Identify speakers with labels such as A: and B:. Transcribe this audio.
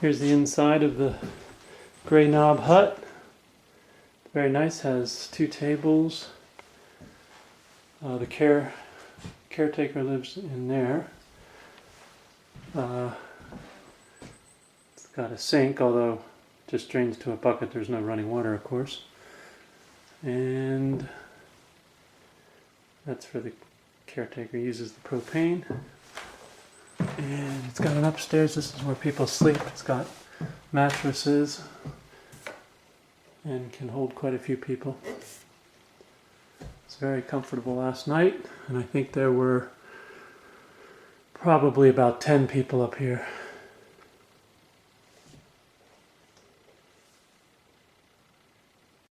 A: Here's the inside of the Grey Knob hut. Very nice, has 2 tables. The caretaker lives in there. It's got a sink, although it just drains to a bucket. There's no running water, of course. And that's for the caretaker, uses the propane. And it's got an upstairs, this is where people sleep. It's got mattresses and can hold quite a few people. It's very comfortable last night, and I think there were probably about 10 people up here.